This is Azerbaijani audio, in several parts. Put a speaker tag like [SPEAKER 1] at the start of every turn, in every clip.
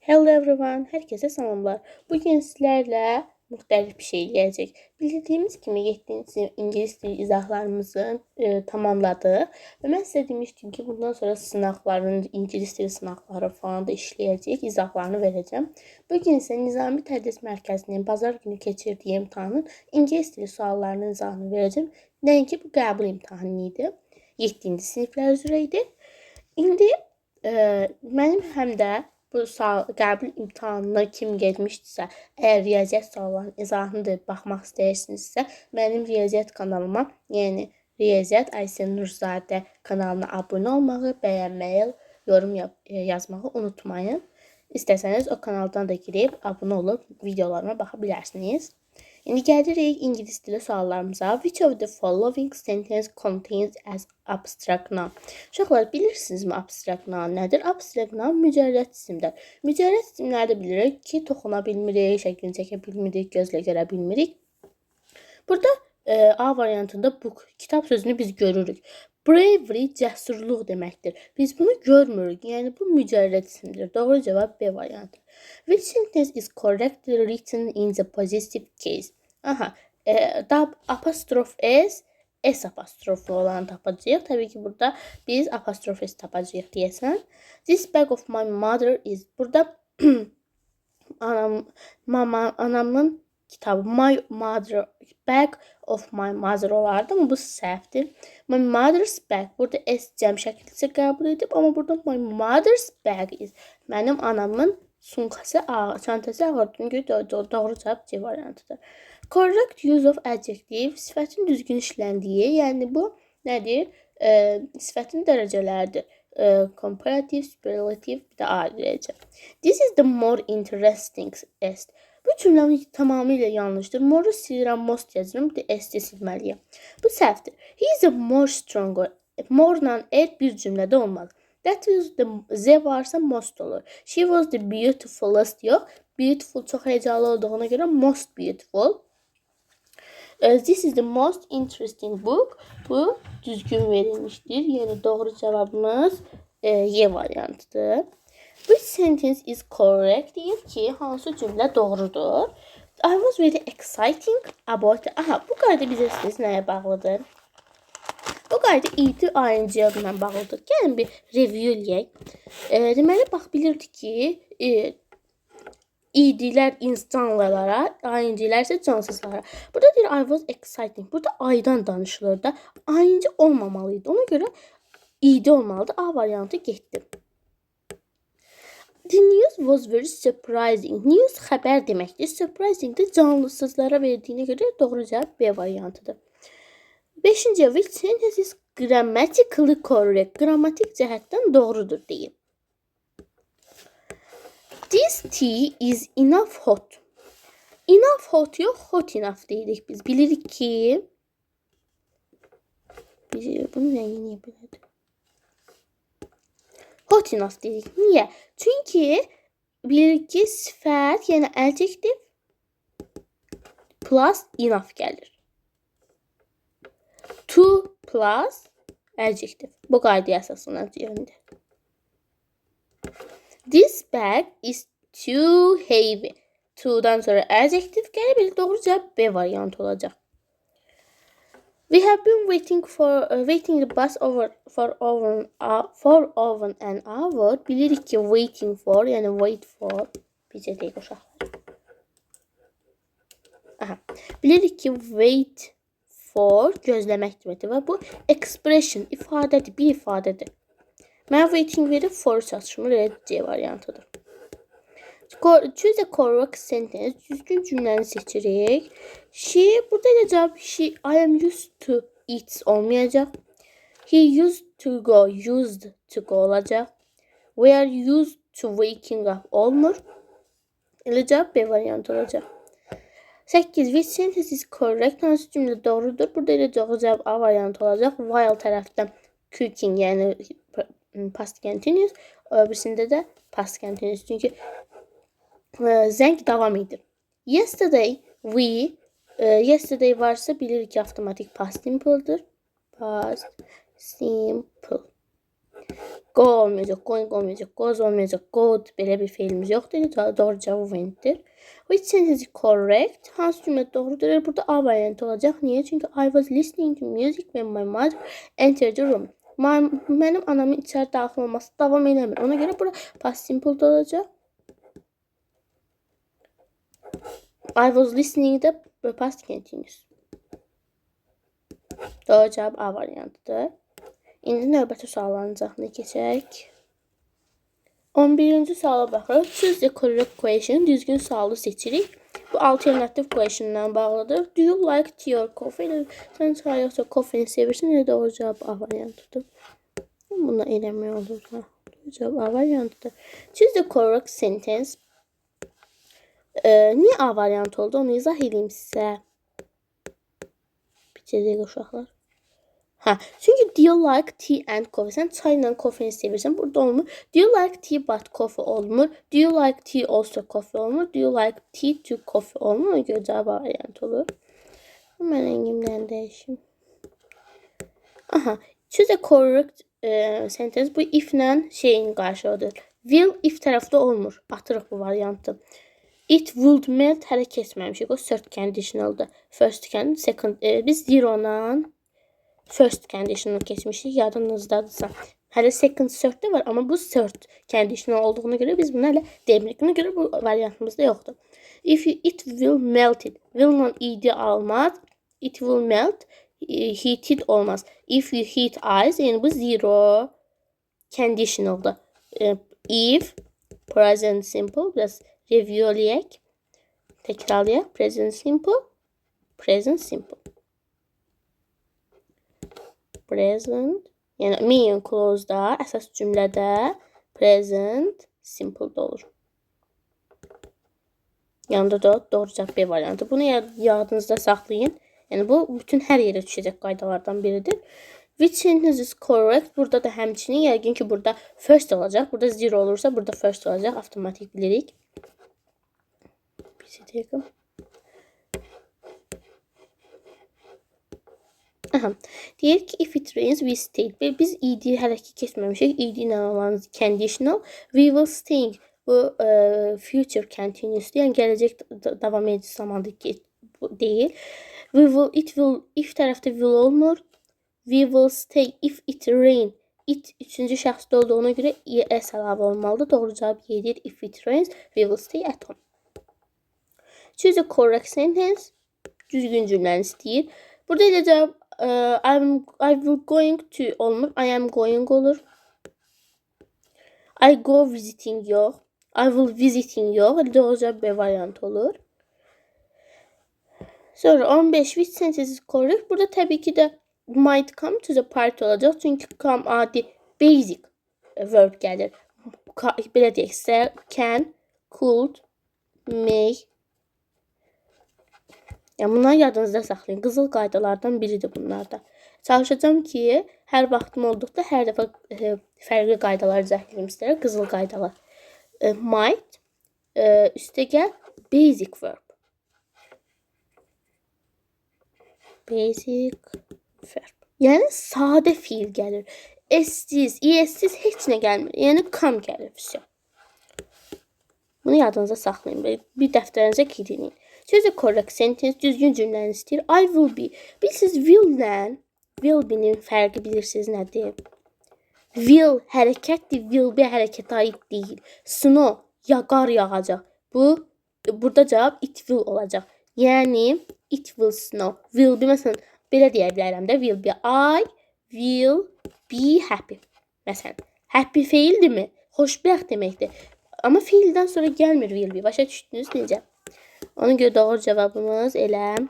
[SPEAKER 1] Hello everyone, herkese salamlar. Bugün sizlerle müxtəlif bir şey eləyəcək. Bildiyimiz kimi 7-ci sinif ingilis dili izahlarımızı tamamladıq. Və mən sizə demişdim ki, bundan sonra sınaqların, ingilis dili sınaqları falan da işləyəcək, izahlarını verəcəm. Bugün isə Nizami Tədris Mərkəzinin bazar günü keçirdiyi imtahanın ingilis dili suallarının izahını verəcəm. Nəinki bu qəbul imtahanı idi. 7-ci siniflər üzrə idi. İndi mənim həm də bu qəbul imtahanına kim getmişdirsə, əgər riyaziyyat suallarının izahını da baxmaq istəyirsinizsə, mənim riyaziyyat kanalıma, yəni Riyaziyyat Aysən Nurzadə kanalına abunə olmağı, bəyənməyi, yorum yazmağı unutmayın. İstəsəniz o kanaldan da girib abunə olub videolarıma baxa bilərsiniz. İndi gəlirik ingilis dili suallarımıza. Which of the following sentence contains as abstract noun? Uşaqlar, bilirsinizmi abstract noun nədir? Abstract noun mücərrəd isimdir. Mücərrəd isimlərdə bilirik ki, toxuna bilmirik, şəklini çəkə bilmirik, gözlə görə bilmirik. Burada A variantında book, kitab sözünü biz görürük. Bravery cəsurluq deməkdir. Biz bunu görmürük. Yəni bu mücərrəd isimdir. Doğru cavab B variantı. Which sentence is correctly written in the positive case? Aha, apostrof S apostroflu olanı tapacağıq. Təbii ki, burada biz apostrof S tapacağıq deyəsən. This bag of my mother is. Burada anamın kitabı. My mother, bag of my mother olardı, amma bu səhvdir. My mother's bag. Burada S cəm şəkildə qəbul edib, amma burada my mother's bag is. Mənim anamın sumkası, çantası ağırdır. Doğru cavab C variantıdır. Correct use of adjective, sifətin düzgün işləndiyi, yəni bu nədir? Sifətin dərəcələridir. Comparative, superlative, bir də ayrıca. This is the more interesting est. Bu cümləm tamamilə yanlışdır. More silirəm, most yazıram, bir də S-i silməliyəm. Bu səhvdir. He is a more stronger. More-la bir cümlədə olmalı. That is the Z varsa most olur. She was the beautifulest yox. Beautiful çox heyecanlı olduğuna görə most beautiful. This is the most interesting book. Bu düzgün verilmiştir. Yəni doğru cavabımız Y variantıdır. Which sentence is correct deyir ki, hansı cümlə doğrudur? I was very exciting about... Aha, bu qayda bizə nəyə bağlıdır? Bu qayda id ing adına bağlıdır. Gəlin bir review eləyək. Deməli, bax bilirdik ki, idlər insanlara, ing-lər isə cansızlara. Burada deyir I was exciting. Burada aydan danışılır da. Ing olmamalıydı. Ona görə id olmalıdır. A variantı getdi. The news was very surprising. News xəbər deməkdir. Surprising də canlısızlara verdiyinə görə doğru cavab B variantıdır. 5-ci, which sentence is grammatically correct? Qrammatik cəhətdən doğrudur deyib. This tea is enough hot. Enough hot yox, hot enough deyirik biz. Bilirik ki, bunun rəngi niyə belədir? Hot enough deyirik. Niyə? Çünki bilirik ki, sifət, yəni adjective plus enough gəlir. To plus adjective. Bu qayda əsasına yöndür. This bag is too heavy. To'dan sonra adjective gəlir. Doğru cavab B variantı olacaq. We have been waiting the bus for over an hour. Bilirik ki waiting for, yəni wait for. Bizə deyək uşaqlar. Aha. Bilirik ki wait for gözləmək deməkdir və bu expression ifadədir, bir ifadədir. Mən waiting verib for çatışmır, C variantıdır. Choose a correct sentence. Düzgün cümləni seçirik. Burada da cavab I am used to it olmayacaq. He used to go, used to go olacaq. We are used to waking up olmur. Elə cavab B variantı olacaq. 8. Which sentence is correct? Hansı cümlə doğrudur? Burada elə cavab A variantı olacaq. While tərəfdən cooking, yəni past continuous. Öbürsündə də past continuous. Çünki zəng davam edir. Yesterday, yesterday varsa bilirik ki, avtomatik past simple'dır. Past simple. Go olmayacaq, going olmayacaq, goes olmayacaq, good belə bir feilimiz yoxdur. Doğru cavab went'dir. Which sentence is correct? Hansı cümlə doğrudur? Burada A variantı olacaq. Niyə? Çünki I was listening to music when my mother entered the room. Mənim anamın içəri daxil olması davam eləmir. Ona görə burada past simple olacaq. I was listening də past continuous. Doğru cavab A variantıdır. İndi növbəti suallarınızı keçək. 11-ci suala baxırıq. Choose the correct question. Düzgün sualı seçirik. Bu alternative question'dan bağlıdır. Do you like tea or coffee? Sən çay yoxsa coffee sevirsən? Elə doğru cavab A variantıdır. Bunu eləmək olur. Doğru cavab A variantıdır. Choose the correct sentence. Niyə A variantı oldu? Onu izah edeyim sizə. Bitirdik uşaqlar. Çünki do you like tea and coffee? Sən çayla coffee sevirsən. Burada olmur. Do you like tea but coffee olmur. Do you like tea also coffee olmur. Do you like tea to coffee olmur. Ona görə cavab variant olur. Mən rəngimdən dəyişim. Choose a correct sentence. Bu if-lə şeyin qarşılıdır. Will if tərəfdə olmur. Atırıq bu variantı. It would melt hələ keçməmişik. O third conditionaldır. First conditional, second. Biz zero-dan first conditional keçmişik. Yadınızdadırsa. Hələ second, third var. Amma bu third conditional olduğuna görə biz bunu hələ demirik. Buna görə bu variantımızda yoxdur. If it will melt it. Will-la id almaz. It will melt. Heated olmaz. If you heat ice. Yəni bu zero conditionaldır. If present simple. Biraz review eləyək. Təkrarlayaq. Present simple. Present simple. Present. Yəni main clause-da, əsas cümlədə present simple-da olur. Yanında da doğru cavab B variantı. Bunu yadınızda saxlayın. Yəni bu bütün hər yerə düşəcək qaydalardan biridir. Which sentence is correct? Burada da həmçinin yəqin ki burada first olacaq. Burada zero olursa burada first olacaq. Avtomatik bilirik. Bir dəqiqə. Deyir ki if it rains we stay. Biz id hələ ki keçməmişik. Id ilə olan conditional. We will stay. Bu future continuous'dur. Yəni gələcək davam edici zamandır deyil. We will, it will, if tərəfdə will olmur. We will stay if it rain. It üçüncü şəxsdə olduğuna görə es əlavə olmalıdır. Doğru cavab yedir. If it rains, we will stay at home. Choose a correct sentence. Düzgün cümləni istəyir. Burada elə cavab I will going to olmur. I am going olur. I go visiting yox. I will visiting yox. Doğru cavab B variantı olur. Sonra 15 which sentence is correct. Burada təbii ki də might come to the party olacaq. Çünki come adi basic verb gəlir. Belə deyək, can, could, may. Yəni bunları yadınızda saxlayın. Qızıl qaydalardan biridir bunlar da. Çalışacağım ki hər vaxtım olduqda hər dəfə fərqli qaydalar izah istəyirəm. Qızıl qaydalar. Might üstəgəl basic verb. Basic verb. Yəni sadə fiil gəlir. Essiz, essiz heç nə gəlmir. Yəni come gəlir. Bunu yadınıza saxlayın. Bir dəftərinizə qeydin. Choose a correct sentence. Düzgün cümləni istəyir. I will be. Bilirsiniz will-lə will be-nin fərqi bilirsiniz nədir? Will hərəkətdir. Will be hərəkətə aid deyil. Snow qar yağacaq. Burada cavab it will olacaq. Yəni it will snow. Will be məsələn belə deyə bilərəm də. Will be I will be happy. Məsələn happy feildirmi? Xoşbəxt deməkdir. Amma feildən sonra gəlmir will be. Başa düşdünüz necə? Ona görə doğru cavabımız elə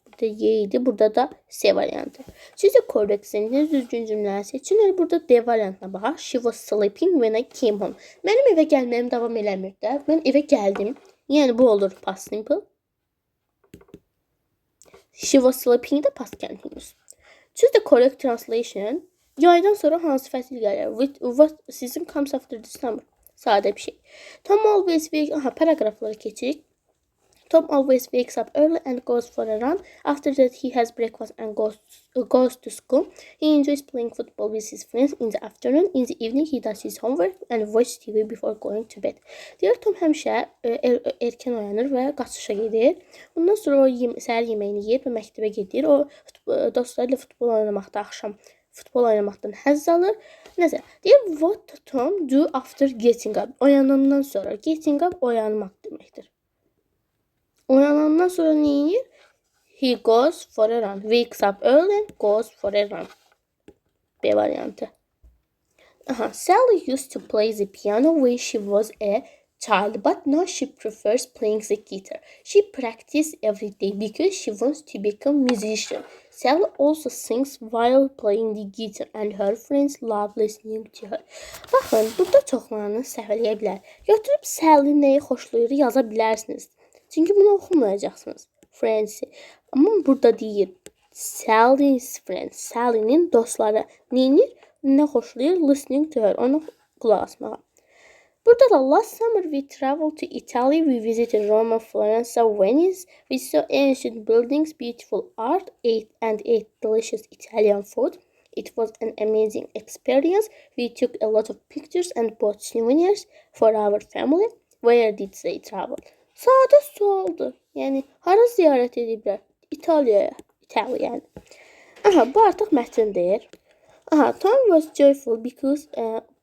[SPEAKER 1] burada Y idi. Burada da C variantı. Choose a correct sentence. Düzgün cümləni seçin. Burada D variantına baxaq. She was sleeping when I came home. Mənim evə gəlməyim davam eləmir də. Mən evə gəldim. Yəni bu olur past simple. She was sleeping də past continuous. Choose the correct translation. Yaydan sonra hansı fəsil gəlir? What season comes after the summer? Sadə bir şey. Tom always be... paragrafları keçirik. Tom always wakes up early and goes for a run. After that, he has breakfast and goes to school. He enjoys playing football with his friends in the afternoon. In the evening, he does his homework and watches TV before going to bed. Deyir, Tom həmişə erkən oyanır və qaçışa gedir. Bundan sonra o səhər yeməyini yeyir və məktəbə gedir. O dostlarıyla futbol oynamaktan həzz alır. Nəsə, deyir, what Tom do after getting up? Oyanandan sonra. Getting up oyanmaq deməkdir. Oyanandan sonra ne yiyir? He goes for a run. Wakes up early and goes for a run. B variantı. Sally used to play the piano when she was a child, but now she prefers playing the guitar. She practices every day because she wants to become a musician. Sally also sings while playing the guitar and her friends love listening to her. Baxın, burada çoxlarını səhv eləyə bilər. Götürüb Sally nəyi xoşlayır yaza bilərsiniz. Çünkü bunu okumayacaqsınız. Friends'i. Ama burada deyir Sally's friends. Sally'nin dostları. Neyinir? Ne xoşlayır? Listening to her. Ona qulaq asmağa. Burada da last summer we traveled to Italy. We visited Rome, Florence, Venice. We saw ancient buildings, beautiful art, ate delicious Italian food. It was an amazing experience. We took a lot of pictures and bought souvenirs for our family. Where did they travel? Sadə sualdır. Yəni hara ziyarət ediblər? İtaliyaya. İtaliya yəni. Bu artıq mətndir. Tom was joyful because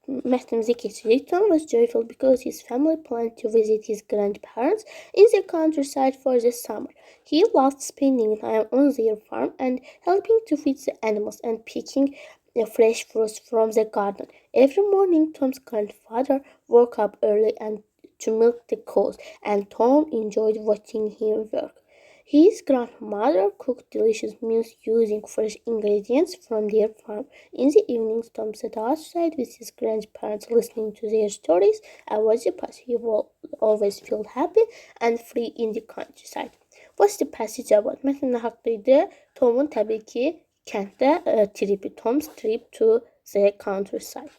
[SPEAKER 1] mətnimizi keçirik. Tom was joyful because his family planned to visit his grandparents in the countryside for the summer. He loved spending time on their farm and helping to feed the animals and picking fresh fruits from the garden. Every morning, Tom's grandfather woke up early and to milk the cows, and Tom enjoyed watching him work. His grandmother cooked delicious meals using fresh ingredients from their farm. In the evenings, Tom sat outside with his grandparents listening to their stories and watching the passage. He always felt happy and free in the countryside. What's the passage about? Mətn nə haqqıydı? Tom'un təbii ki kənddə tripi. Tom's trip to the countryside.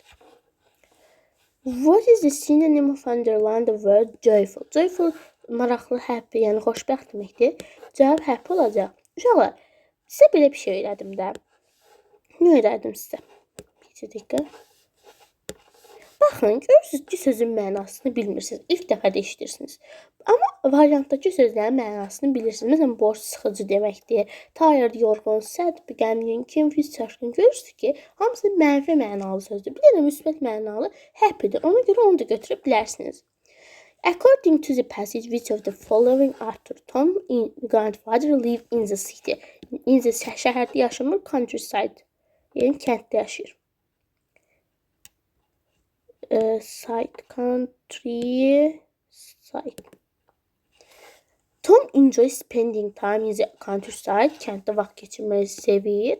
[SPEAKER 1] What is the synonym of underline the word joyful? Joyful maraqlı, happy, yəni xoşbəxt deməkdir. Cavab happy olacaq. Uşaqlar, sizə belə bir şey öyrədim də. Nə öyrədim sizə? Bir dəqiqə. Baxın, görürsünüz ki, sözün mənasını bilmirsiniz. İlk dəfə də eşidirsiniz. Amma variantdakı sözlərin mənasını bilirsiniz. Məsələn, borc sıxıcı deməkdir. Tired, yorğun, sad, qəmgin, confused, çaşqın. Görürsünüz ki, hamısı mənfi mənalı sözdür. Bir də müsbət mənalı happy'dir. Ona görə onu da götürə bilərsiniz. According to the passage, which of the following Arthur Tom grandfather lived in the city? In the şəhərdə yaşamır, countryside. Yəni kənddə yaşayır. Countryside. Tom enjoys spending time in the countryside. Kənddə vaxt keçirməyi sevir.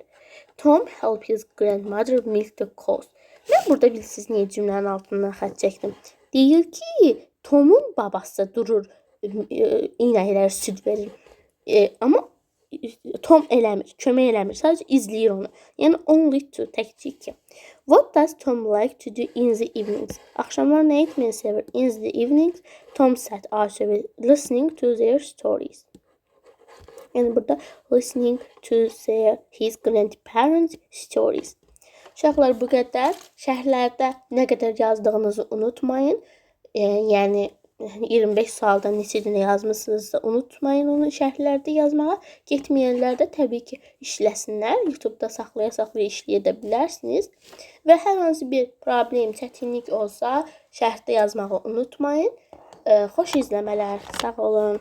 [SPEAKER 1] Tom helped his grandmother milk the cows. Mən burada bilirsiniz niyə cümlənin altından xətt çəkdim. Deyir ki, Tom'un babası durur, inəklərə süd verir. Amma Tom eləmir, kömək eləmir. Sadəcə izləyir onu. Yəni only to, təkcə iki. What does Tom like to do in the evenings? Axşamlar nə etməyi sevir? In the evenings, Tom sat outside listening to their stories. Yəni burada listening to his grandparents' stories. Uşaqlar, bu qədər. Şərhlərdə nə qədər yazdığınızı unutmayın. Yəni 25 sualda neçə dənə yazmısınızsa unutmayın onu şərhlərdə yazmağa. Getməyənlər də təbii ki işləsinlər. YouTube'da saxlaya işləyə də bilərsiniz. Və hər hansı bir problem, çətinlik olsa şərhdə yazmağı unutmayın. Xoş izləmələr. Sağ olun.